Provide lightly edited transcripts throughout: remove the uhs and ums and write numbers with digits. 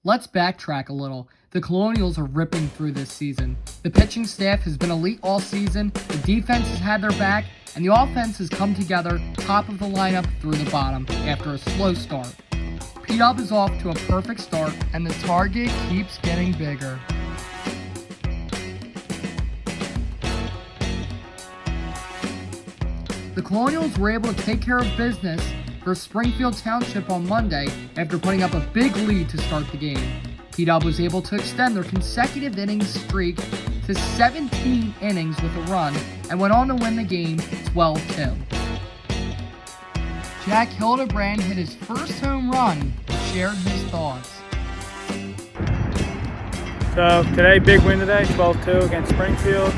Let's backtrack a little. The Colonials are ripping through this season. The pitching staff has been elite all season, the defense has had their back, and the offense has come together top of the lineup through the bottom after a slow start. PW is off to a perfect start, and the target keeps getting bigger. The Colonials were able to take care of business for Springfield Township on Monday after putting up a big lead to start the game. PW was able to extend their consecutive innings streak to 17 innings with a run and went on to win the game 12-2. Jack Hildebrand hit his first home run and shared his thoughts. So today, big win today, 12-2 against Springfield.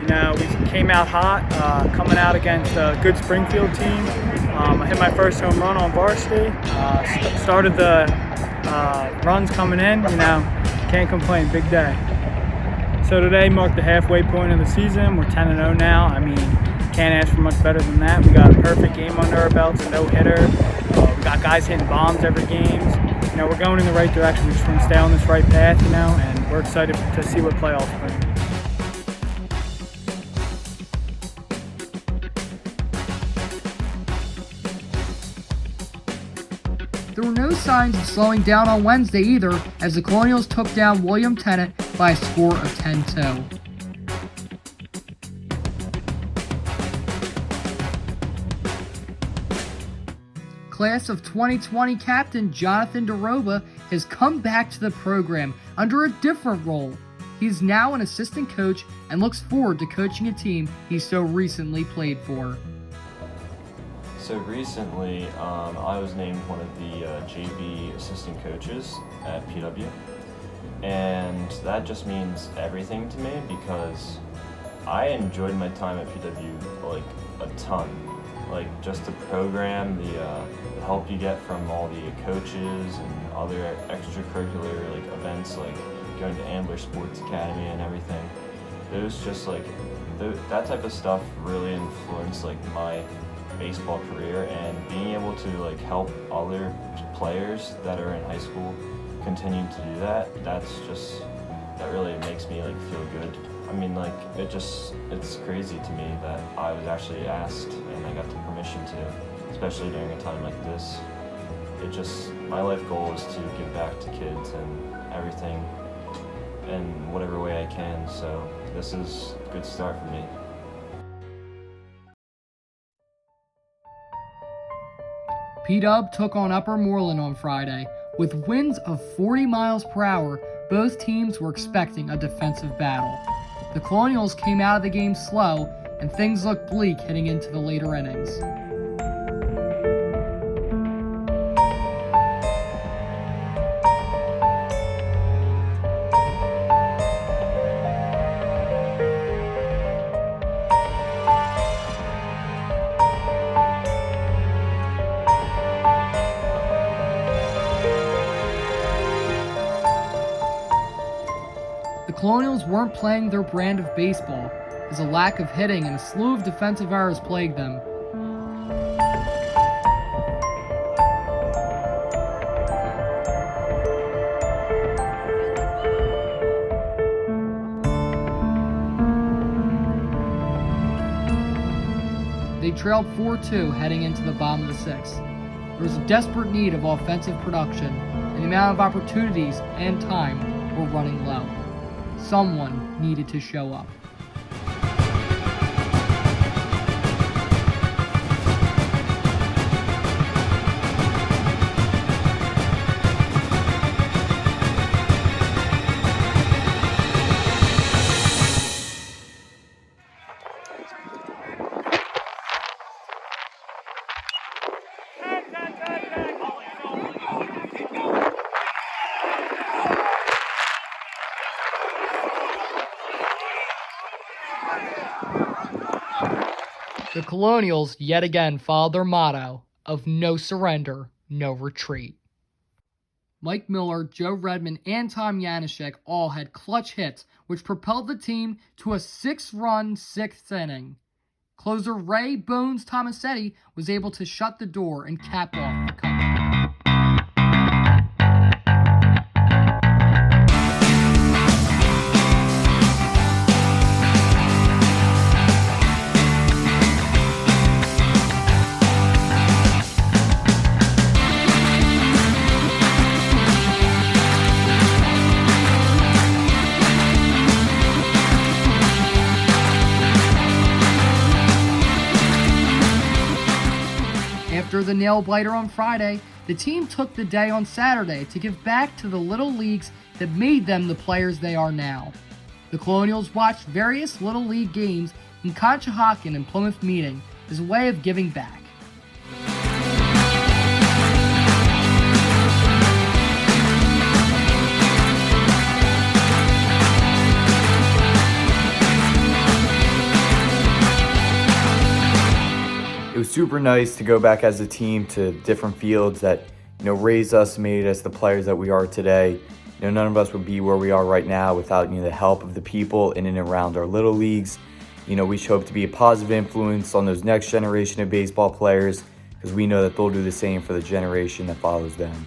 We came out hot, coming out against a good Springfield team. I hit my first home run on varsity. Started the runs coming in. Can't complain. Big day. So today marked the halfway point of the season. We're 10-0 now. Can't ask for much better than that. We got a perfect game under our belts, a no-hitter. We got guys hitting bombs every game. We're going in the right direction. We just want to stay on this right path, and we're excited to see what playoffs bring. There were no signs of slowing down on Wednesday either, as the Colonials took down William Tennant by a score of 10-2. Class of 2020 captain Jonathan DeRoba has come back to the program under a different role. He's now an assistant coach and looks forward to coaching a team he so recently played for. So recently, I was named one of the JV assistant coaches at PW, and that just means everything to me because I enjoyed my time at PW a ton. Just the program, the help you get from all the coaches and other extracurricular events like going to Ambler Sports Academy and everything. It was just that type of stuff really influenced my baseball career, and being able to help other players that are in high school continue to do that, that really makes me feel good. It's crazy to me that I was actually asked and I got the permission to, especially during a time like this. My life goal is to give back to kids and everything in whatever way I can, so this is a good start for me. PW took on Upper Moreland on Friday. With winds of 40 miles per hour, both teams were expecting a defensive battle. The Colonials came out of the game slow, and things looked bleak heading into the later innings. The Colonials weren't playing their brand of baseball, as a lack of hitting and a slew of defensive errors plagued them. They trailed 4-2 heading into the bottom of the sixth. There was a desperate need of offensive production, and the amount of opportunities and time were running low. Someone needed to show up. The Colonials yet again followed their motto of no surrender, no retreat. Mike Miller, Joe Redmond, and Tom Janaszek all had clutch hits, which propelled the team to a 6-run sixth inning. Closer Ray Bones Tomasetti was able to shut the door and cap off the comeback. the nail biter on Friday, the team took the day on Saturday to give back to the little leagues that made them the players they are now. The Colonials watched various little league games in Conshohocken and Plymouth Meeting as a way of giving back. It was super nice to go back as a team to different fields that, raised us, made us the players that we are today. None of us would be where we are right now without, the help of the people in and around our little leagues. We hope to be a positive influence on those next generation of baseball players because we know that they'll do the same for the generation that follows them.